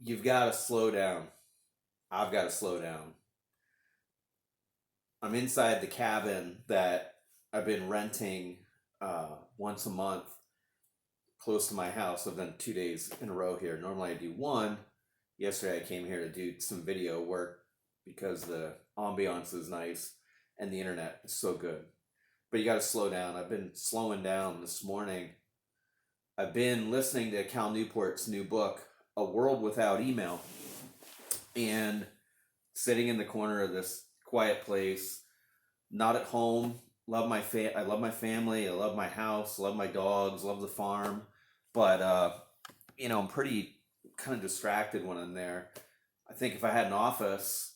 You've got to slow down. I've got to slow down. I'm inside the cabin that I've been renting once a month close to my house. I've done 2 days in a row here. Normally I do one. Yesterday I came here to do some video work because the ambiance is nice and the internet is so good. But you got to slow down. I've been slowing down this morning. I've been listening to Cal Newport's new book, A World Without Email, and sitting in the corner of this quiet place, not at home. I love my family. I love my house. Love my dogs. Love the farm. But I'm pretty kind of distracted when I'm there. I think if I had an office,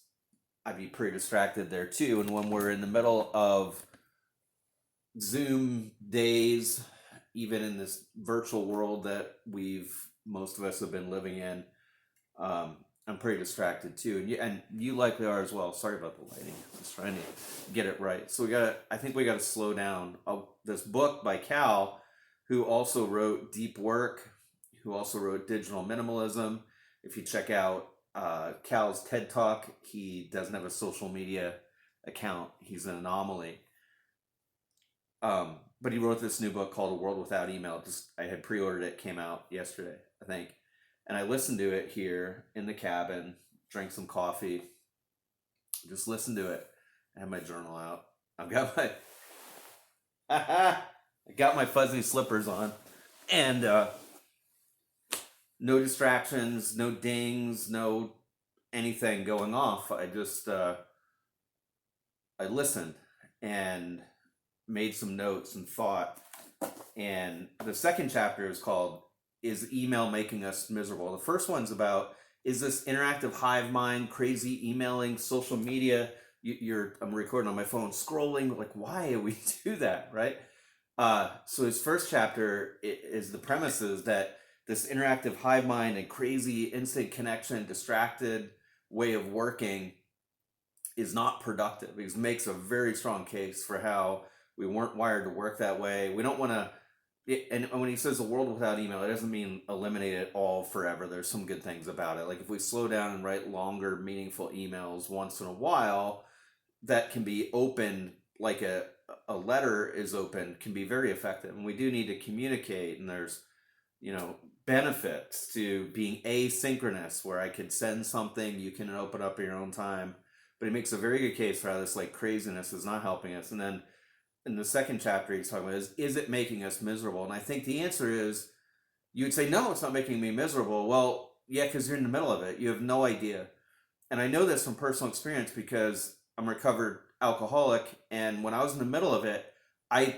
I'd be pretty distracted there too. And when we're in the middle of Zoom days, even in this virtual world that most of us have been living in, I'm pretty distracted too, and you likely are as well. Sorry about the lighting. I'm just trying to get it right. So I think we gotta slow down. This book by Cal, who also wrote Deep Work, who also wrote Digital Minimalism. If you check out Cal's TED Talk, he doesn't have a social media account. He's an anomaly. But he wrote this new book called A World Without Email. I had pre-ordered it, came out yesterday, I think. And I listened to it here in the cabin, drank some coffee, just listened to it. I have my journal out. I've got my I got my fuzzy slippers on, and no distractions, no dings, no anything going off. I just I listened and made some notes and thought. And the second chapter is called Is Email Making Us Miserable? The first one's about, is this interactive hive mind, crazy emailing, social media? I'm recording on my phone, scrolling, like, why do we do that, right? So his first chapter is the premise is that this interactive hive mind and crazy instant connection, distracted way of working is not productive. He makes a very strong case for how we weren't wired to work that way. We don't want to, and when he says a world without email, it doesn't mean eliminate it all forever. There's some good things about it. Like if we slow down and write longer, meaningful emails once in a while, that can be opened like a letter is open, can be very effective. And we do need to communicate, and there's, benefits to being asynchronous, where I could send something, you can open up at your own time. But he makes a very good case for how this like craziness is not helping us. And then in the second chapter he's talking about is it making us miserable? And I think the answer is, you would say, no, it's not making me miserable. Well, yeah, because you're in the middle of it. You have no idea. And I know this from personal experience because I'm a recovered alcoholic, and when I was in the middle of it, I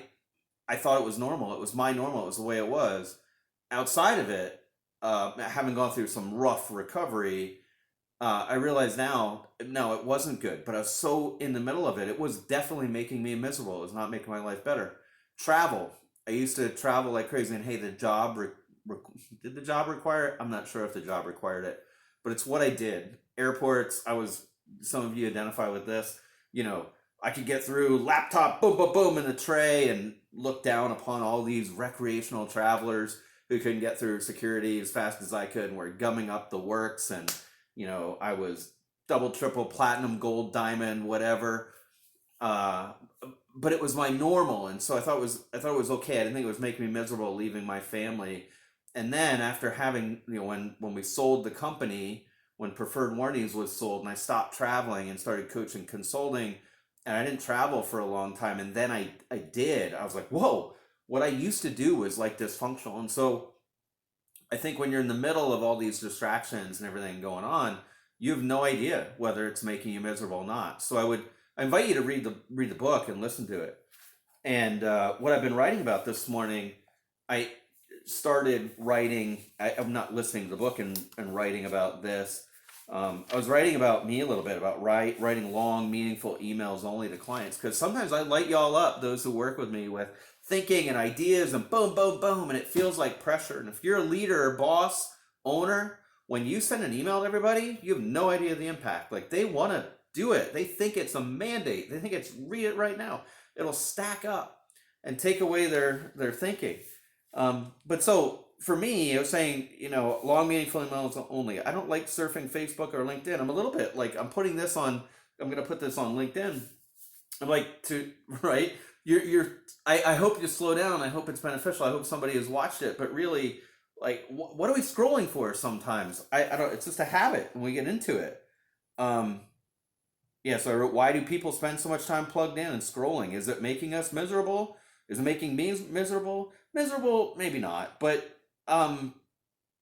thought it was normal. It was my normal. It was the way it was. Outside of it, having gone through some rough recovery, I realize now, no, it wasn't good, but I was so in the middle of it. It was definitely making me miserable. It was not making my life better. Travel. I used to travel like crazy, and hey, did the job require it? I'm not sure if the job required it, but it's what I did. Airports, some of you identify with this, I could get through laptop, boom, boom, boom, in the tray and look down upon all these recreational travelers who couldn't get through security as fast as I could and were gumming up the works. And I was double, triple, platinum, gold, diamond, whatever. But it was my normal, and so I thought it was okay. I didn't think it was making me miserable leaving my family. And then after having, when we sold the company, when Preferred Warnings was sold, and I stopped traveling and started coaching consulting, and I didn't travel for a long time, and then I did. I was like, whoa, what I used to do was like dysfunctional. And so I think when you're in the middle of all these distractions and everything going on, you have no idea whether it's making you miserable or not. So I invite you to read the book and listen to it. And what I've been writing about this morning, I started writing. I'm not listening to the book and writing about this. I was writing about me a little bit, about writing long, meaningful emails only to clients, because sometimes I light y'all up, those who work with me, with thinking and ideas and boom, boom, boom, and it feels like pressure. And if you're a leader or boss, owner, when you send an email to everybody, you have no idea the impact. Like, they want to do it. They think it's a mandate. They think it's read it right now. It'll stack up and take away their thinking. But so for me, I was saying, long meaningful emails only. I don't like surfing Facebook or LinkedIn. I'm a little bit like, I'm going to put this on LinkedIn. I'm like, right? I hope you slow down. I hope it's beneficial. I hope somebody has watched it. But really, like, what are we scrolling for sometimes? I don't, it's just a habit when we get into it. Um, yeah, so I wrote, why do people spend so much time plugged in and scrolling? Is it making us miserable? Is it making me miserable? Miserable, maybe not, but um,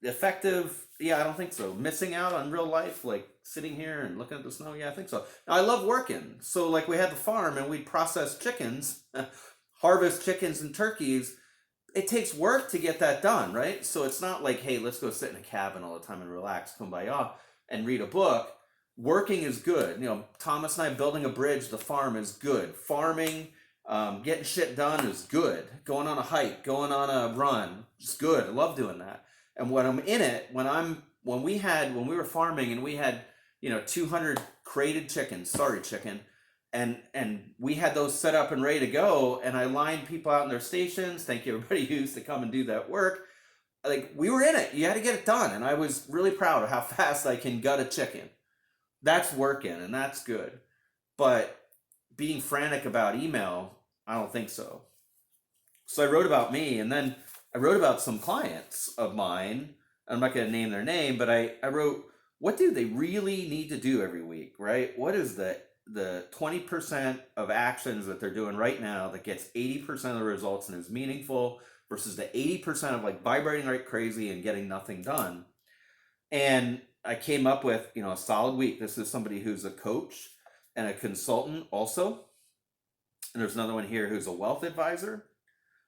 effective, yeah, I don't think so. Missing out on real life, like sitting here and looking at the snow, yeah, I think so. Now, I love working. So, like, we had the farm and we'd process chickens, harvest chickens and turkeys. It takes work to get that done, right? So it's not like, hey, let's go sit in a cabin all the time and relax, kumbaya, and read a book. Working is good. Thomas and I building a bridge, the farm is good. Farming, getting shit done is good. Going on a hike, going on a run, it's good. I love doing that. And when I'm in it, when we were farming and we had 200 crated chickens, sorry chicken, and we had those set up and ready to go, and I lined people out in their stations. Thank you everybody who used to come and do that work. Like, we were in it, you had to get it done, and I was really proud of how fast I can gut a chicken. That's working and that's good. But being frantic about email, I don't think so. So I wrote about me, and then I wrote about some clients of mine. I'm not going to name their name, but I wrote, what do they really need to do every week, right? What is the 20% of actions that they're doing right now that gets 80% of the results and is meaningful versus the 80% of like vibrating like crazy and getting nothing done? And I came up with, a solid week. This is somebody who's a coach and a consultant also. And there's another one here who's a wealth advisor.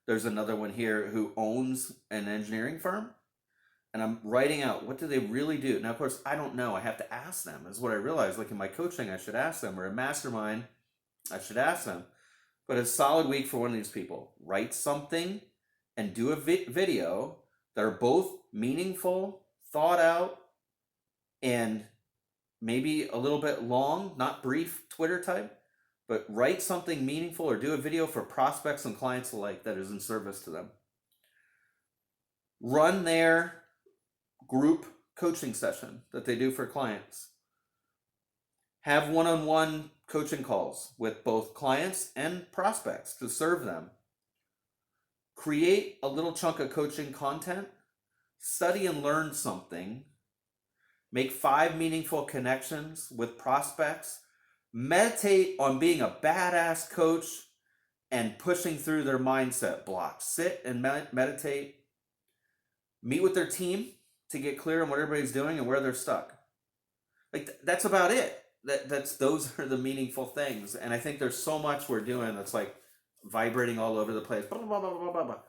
There's another one here who owns an engineering firm. And I'm writing out, what do they really do? Now, of course, I don't know. I have to ask them, is what I realized. Like in my coaching, I should ask them, or a mastermind, I should ask them. But a solid week for one of these people. Write something and do a video that are both meaningful, thought out, and maybe a little bit long, not brief Twitter type, but write something meaningful or do a video for prospects and clients alike that is in service to them. Run their group coaching session that they do for clients. Have one-on-one coaching calls with both clients and prospects to serve them. Create a little chunk of coaching content. Study and learn something. Make 5 meaningful connections with prospects. Meditate on being a badass coach and pushing through their mindset blocks. Sit and meditate. Meet with their team to get clear on what everybody's doing and where they're stuck. Like, that's about it. Those are the meaningful things. And I think there's so much we're doing that's like vibrating all over the place. Blah, blah, blah, blah, blah, blah.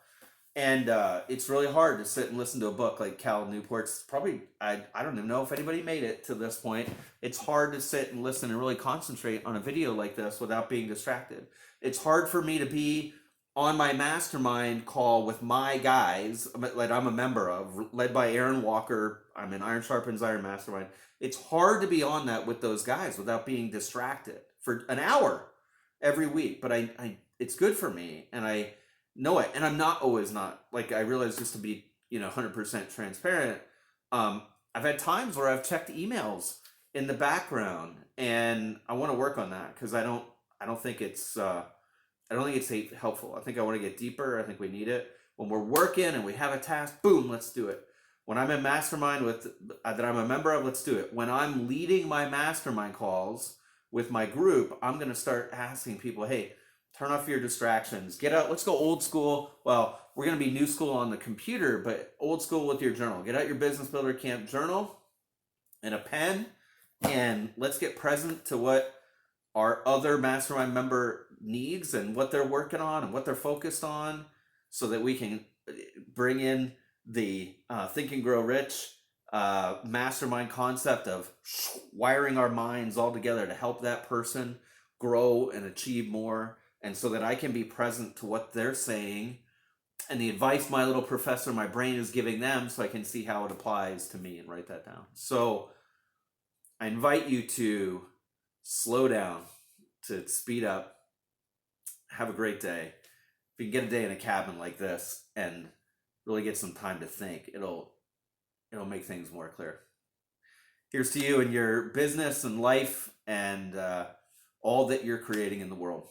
And it's really hard to sit and listen to a book like Cal Newport's. Probably, I don't even know if anybody made it to this point. It's hard to sit and listen and really concentrate on a video like this without being distracted. It's hard for me to be on my mastermind call with my guys that I'm a member of, led by Aaron Walker. I'm in Iron Sharpens Iron Mastermind. It's hard to be on that with those guys without being distracted for an hour every week. But it's good for me, and I know it. And I'm not like, I realize, just to be 100% transparent, I've had times where I've checked emails in the background, and I want to work on that because I don't think it's helpful. I think I want to get deeper. I think we need it when we're working and we have a task. Boom, let's do it. When I'm in mastermind that I'm a member of, let's do it. When I'm leading my mastermind calls with my group, I'm going to start asking people, hey, turn off your distractions. Get out. Let's go old school. Well, we're going to be new school on the computer, but old school with your journal. Get out your Business Builder Camp journal and a pen, and let's get present to what our other mastermind member needs and what they're working on and what they're focused on, so that we can bring in the Think and Grow Rich mastermind concept of wiring our minds all together to help that person grow and achieve more, and so that I can be present to what they're saying and the advice my little professor, my brain, is giving them, so I can see how it applies to me and write that down. So I invite you to slow down, to speed up, have a great day. If you can get a day in a cabin like this and really get some time to think, it'll make things more clear. Here's to you and your business and life and all that you're creating in the world.